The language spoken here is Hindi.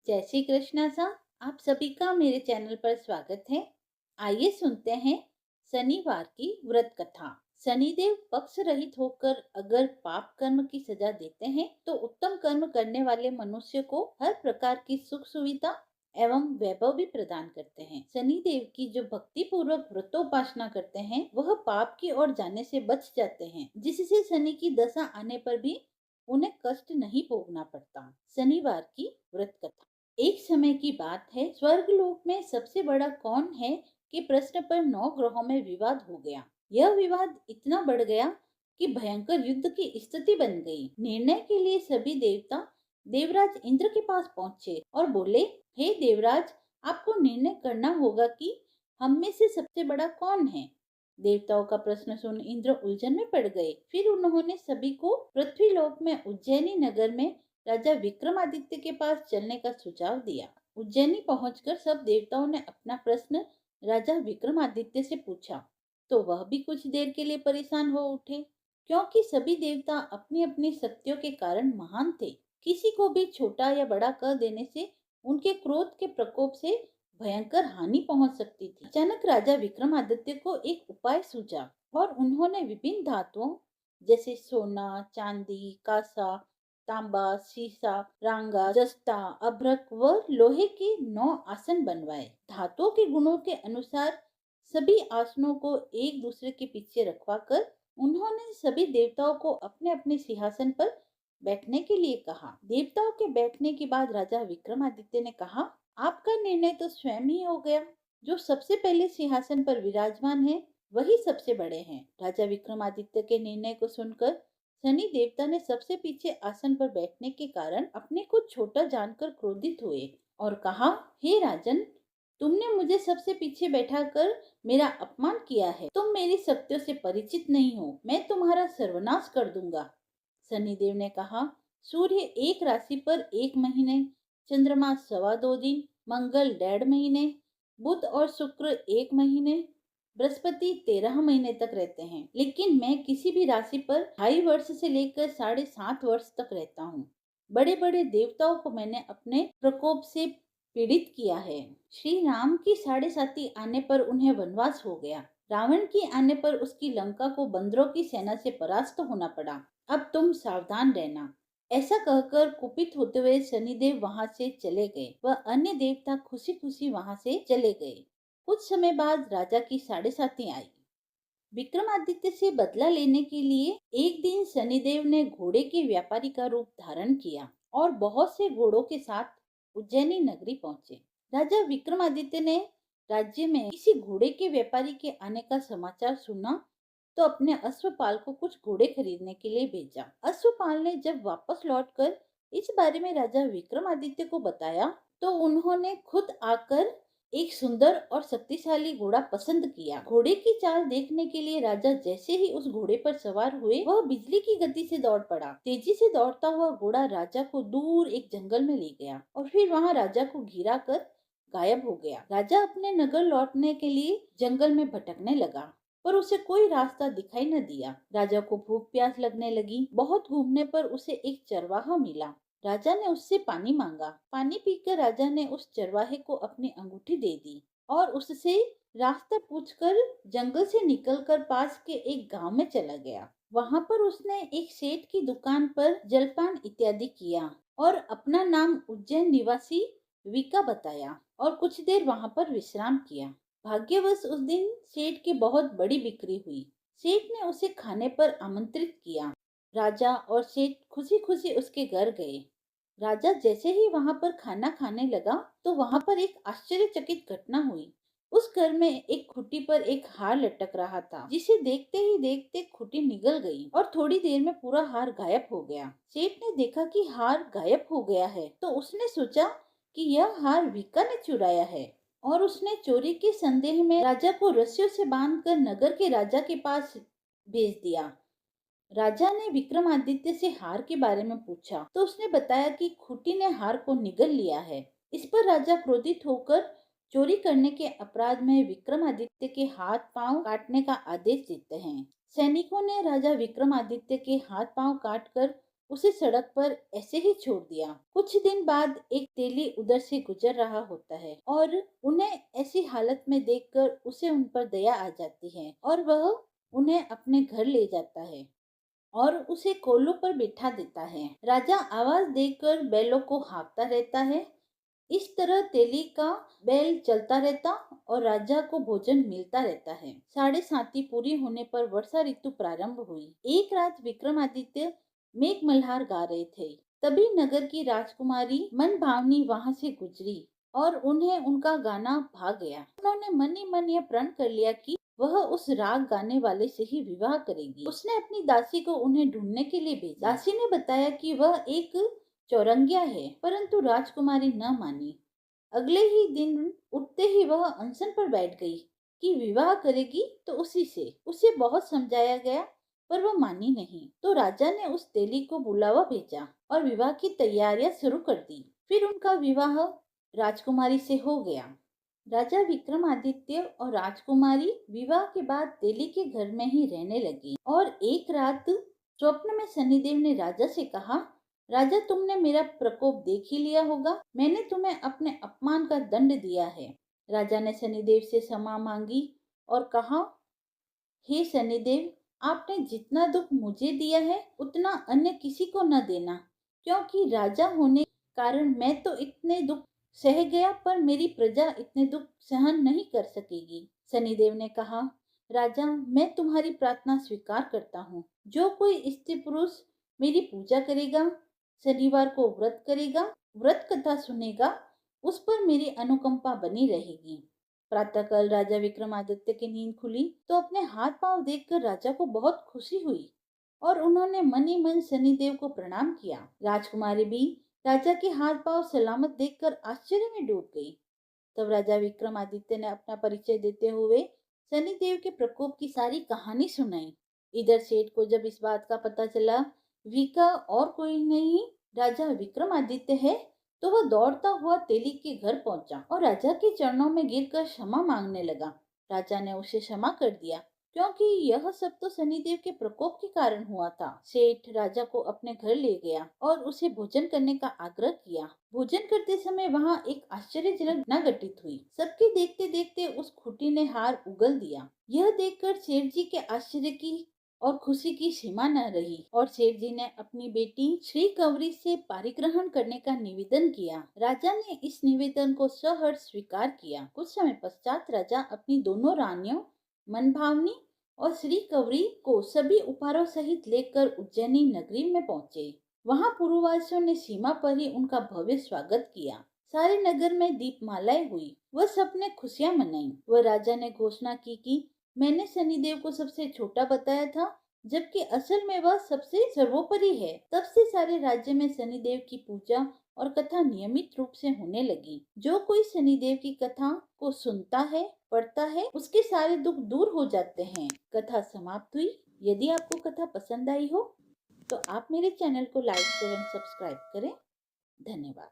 जय श्री कृष्णा सा। आप सभी का मेरे चैनल पर स्वागत है। आइए सुनते हैं शनिवार की व्रत कथा। शनिदेव पक्ष रहित होकर अगर पाप कर्म की सजा देते हैं तो उत्तम कर्म करने वाले मनुष्य को हर प्रकार की सुख सुविधा एवं वैभव भी प्रदान करते हैं। शनिदेव की जो भक्ति पूर्वक व्रतोपासना करते हैं वह पाप की ओर जाने से बच जाते हैं, जिससे शनि की दशा आने पर भी उन्हें कष्ट नहीं भोगना पड़ता। शनिवार की व्रत कथा। एक समय की बात है, स्वर्गलोक में सबसे बड़ा कौन है कि प्रश्न पर 9 ग्रहों में विवाद हो गया। यह विवाद इतना बढ़ गया कि भयंकर युद्ध की स्थिति बन गई। निर्णय के लिए सभी देवता देवराज इंद्र के पास पहुंचे और बोले, हे देवराज, आपको निर्णय करना होगा कि हम में से सबसे बड़ा कौन है। देवताओं का प्रश्न सुन इंद्र उलझन में पड़ गए। फिर उन्होंने सभी को पृथ्वीलोक में उज्जैनी नगर में राजा विक्रमादित्य के पास चलने का सुझाव दिया। उज्जैनी पहुंचकर सब देवताओं ने अपना प्रश्न राजा विक्रमादित्य से पूछा, तो वह भी कुछ देर के लिए परेशान हो उठे, क्योंकि सभी देवता अपनी अपनी शक्तियों के कारण महान थे। किसी को भी छोटा या बड़ा कर देने से उनके क्रोध के प्रकोप से भयंकर हानि पहुंच सकती थी। अचानक राजा विक्रमादित्य को एक उपाय सूझा और उन्होंने विभिन्न धातुओं जैसे सोना, चांदी, कांसा, तांबा, सीसा, रांगा, जस्ता, अभ्रक व लोहे के 9 आसन बनवाए। धातुओं के गुणों के अनुसार सभी आसनों को एक दूसरे के पीछे रखवाकर उन्होंने सभी देवताओं को अपने अपने सिंहासन पर बैठने के लिए कहा। देवताओं के बैठने के बाद राजा विक्रमादित्य ने कहा, आपका निर्णय तो स्वयं ही हो गया। जो सबसे पहले सिंहासन पर विराजमान है वही सबसे बड़े हैं। राजा विक्रमादित्य के निर्णय को सुनकर शनि देवता ने सबसे पीछे आसन पर बैठने के कारण अपने को छोटा जानकर क्रोधित हुए और कहा, हे राजन, तुमने मुझे सबसे पीछे बैठाकर मेरा अपमान किया है। तुम मेरी शक्तियों से परिचित नहीं हो। मैं तुम्हारा सर्वनाश कर दूंगा। शनिदेव ने कहा, सूर्य एक राशि पर 1 महीने, चंद्रमा 2.25 दिन, मंगल 1.5 महीने, बुध और शुक्र 1 महीने, बृहस्पति 13 महीने तक रहते हैं, लेकिन मैं किसी भी राशि पर 2.5 वर्ष से लेकर 7.5 वर्ष तक रहता हूँ। बड़े बड़े देवताओं को मैंने अपने प्रकोप से पीड़ित किया है। श्री राम की 7.5 आने पर उन्हें वनवास हो गया। रावण की आने पर उसकी लंका को बंदरों की सेना से परास्त होना पड़ा। अब तुम सावधान रहना। ऐसा कहकर कुपित होते हुए शनिदेव वहां से चले गए। वह अन्य देवता खुशी खुशी वहां से चले गए। कुछ समय बाद राजा की 7.5 आई। विक्रमादित्य से बदला लेने के लिए एक दिन शनिदेव ने घोड़े के व्यापारी का रूप धारण किया और बहुत से घोड़ों के साथ उज्जैनी नगरी पहुंचे। राजा विक्रमादित्य ने राज्य में किसी घोड़े के व्यापारी के आने का समाचार सुना तो अपने अश्वपाल को कुछ घोड़े खरीदने के लिए भेजा। अश्वपाल ने जब वापस लौटकर इस बारे में राजा विक्रमादित्य को बताया तो उन्होंने खुद आकर एक सुंदर और शक्तिशाली घोड़ा पसंद किया। घोड़े की चाल देखने के लिए राजा जैसे ही उस घोड़े पर सवार हुए वह बिजली की गति से दौड़ पड़ा। तेजी से दौड़ता हुआ घोड़ा राजा को दूर एक जंगल में ले गया और फिर वहां राजा को घिरा कर गायब हो गया। राजा अपने नगर लौटने के लिए जंगल में भटकने लगा पर उसे कोई रास्ता दिखाई न दिया। राजा को भूख प्यास लगने लगी। बहुत घूमने पर उसे एक चरवाहा मिला। राजा ने उससे पानी मांगा। पानी पीकर राजा ने उस चरवाहे को अपनी अंगूठी दे दी और उससे रास्ता पूछकर जंगल से निकलकर पास के एक गांव में चला गया। वहां पर उसने एक सेठ की दुकान पर जलपान इत्यादि किया और अपना नाम उज्जैन निवासी विका बताया और कुछ देर वहां पर विश्राम किया। भाग्यवश उस दिन सेठ की बहुत बड़ी बिक्री हुई। सेठ ने उसे खाने पर आमंत्रित किया। राजा और सेठ खुशी खुशी उसके घर गए। राजा जैसे ही वहां पर खाना खाने लगा तो वहां पर एक आश्चर्यचकित घटना हुई। उस घर में एक खुटी पर एक हार लटक रहा था, जिसे देखते ही देखते खुटी निगल गई और थोड़ी देर में पूरा हार गायब हो गया। सेठ ने देखा कि हार गायब हो गया है तो उसने सोचा कि यह हार वीका ने चुराया है और उसने चोरी के संदेह में राजा को रस्सियों से बांधकर नगर के राजा के पास भेज दिया। राजा ने विक्रमादित्य से हार के बारे में पूछा तो उसने बताया कि खूंटी ने हार को निगल लिया है। इस पर राजा क्रोधित होकर चोरी करने के अपराध में विक्रमादित्य के हाथ पांव काटने का आदेश देते हैं। सैनिकों ने राजा विक्रमादित्य के हाथ पांव काटकर उसे सड़क पर ऐसे ही छोड़ दिया। कुछ दिन बाद एक तेली उधर से गुजर रहा होता है और उन्हें ऐसी हालत में देखकर उसे उन पर दया आ जाती है और वह उन्हें अपने घर ले जाता है और उसे कोल्हू पर बिठा देता है। राजा आवाज देकर बैलों को हाँकता रहता है। इस तरह तेली का बैल चलता रहता और राजा को भोजन मिलता रहता है। 7:30 पूरी होने पर वर्षा ऋतु प्रारंभ हुई। एक रात विक्रमादित्य मेघ मल्हार गा रहे थे। तभी नगर की राजकुमारी मन भावनी वहां से गुजरी और उन्हें उनका गाना भा गया। उन्होंने मन ही मन यह प्रण कर लिया कि वह उस राग गाने वाले से ही विवाह करेगी। उसने अपनी दासी को उन्हें ढूंढने के लिए भेजा। दासी ने बताया कि वह एक चौरंगिया है, परंतु राजकुमारी न मानी। अगले ही दिन उठते ही वह अनशन पर बैठ गई कि विवाह करेगी तो उसी से। उसे बहुत समझाया गया पर वह मानी नहीं। तो राजा ने उस तेली को बुलावा भेजा और विवाह की तैयारियां शुरू कर दी। फिर उनका विवाह राजकुमारी से हो गया। राजा विक्रमादित्य और राजकुमारी विवाह के बाद तेली के घर में ही रहने लगी। और एक रात स्वप्न में शनिदेव ने राजा से कहा, राजा, तुमने मेरा प्रकोप देख ही लिया होगा। मैंने तुम्हें अपने अपमान का दंड दिया है। राजा ने शनिदेव से क्षमा मांगी और कहा, हे शनिदेव, आपने जितना दुख मुझे दिया है उतना अन्य किसी को न देना, क्योंकि राजा होने के कारण मैं तो इतने दुख सह गया पर मेरी प्रजा इतने दुख सहन नहीं कर सकेगी। शनिदेव ने कहा, राजा, मैं तुम्हारी प्रार्थना स्वीकार करता हूँ। जो कोई स्त्री पुरुष मेरी पूजा करेगा, शनिवार को व्रत करेगा, व्रत कथा सुनेगा, उस पर मेरी अनुकंपा बनी रहेगी। प्रातःकाल राजा विक्रमादित्य की नींद खुली तो अपने हाथ पांव देखकर राजा को बहुत खुशी हुई और उन्होंने मन ही मन शनिदेव को प्रणाम किया। राजकुमारी भी राजा के हाथ पांव सलामत देखकर आश्चर्य में डूब गई। तब राजा विक्रमादित्य ने अपना परिचय देते हुए शनिदेव के प्रकोप की सारी कहानी सुनाई। इधर सेठ को जब इस बात का पता चला वीका और कोई नहीं राजा विक्रमादित्य है, तो वह दौड़ता हुआ तेली के घर पहुंचा और राजा के चरणों में गिरकर क्षमा मांगने लगा। राजा ने उसे क्षमा कर दिया, क्योंकि यह सब तो शनिदेव के प्रकोप के कारण हुआ था। सेठ राजा को अपने घर ले गया और उसे भोजन करने का आग्रह किया। भोजन करते समय वहां एक आश्चर्यजनक घटना घटित हुई। सबके देखते देखते उस खूंटी ने हार उगल दिया। यह देखकर सेठ जी के आश्चर्य की और खुशी की सीमा न रही और सेठ जी ने अपनी बेटी श्री कंवरी से पारिग्रहण करने का निवेदन किया। राजा ने इस निवेदन को सहर्ष स्वीकार किया। कुछ समय पश्चात राजा अपनी दोनों रानियों मनभावनी और श्री कंवरी को सभी उपहारों सहित लेकर उज्जैनी नगरी में पहुंचे। वहां पुरवासियों ने सीमा पर ही उनका भव्य स्वागत किया। सारे नगर में दीपमालाएं हुई। वह सबने खुशियां मनाई। वह राजा ने घोषणा की कि मैंने शनिदेव को सबसे छोटा बताया था, जबकि असल में वह सबसे सर्वोपरि है। तब से सारे राज्य में शनिदेव की पूजा और कथा नियमित रूप से होने लगी। जो कोई शनिदेव की कथा को सुनता है, पढ़ता है, उसके सारे दुख दूर हो जाते हैं। कथा समाप्त हुई। यदि आपको कथा पसंद आई हो तो आप मेरे चैनल को लाइक, शेयर एंड सब्सक्राइब करें। धन्यवाद।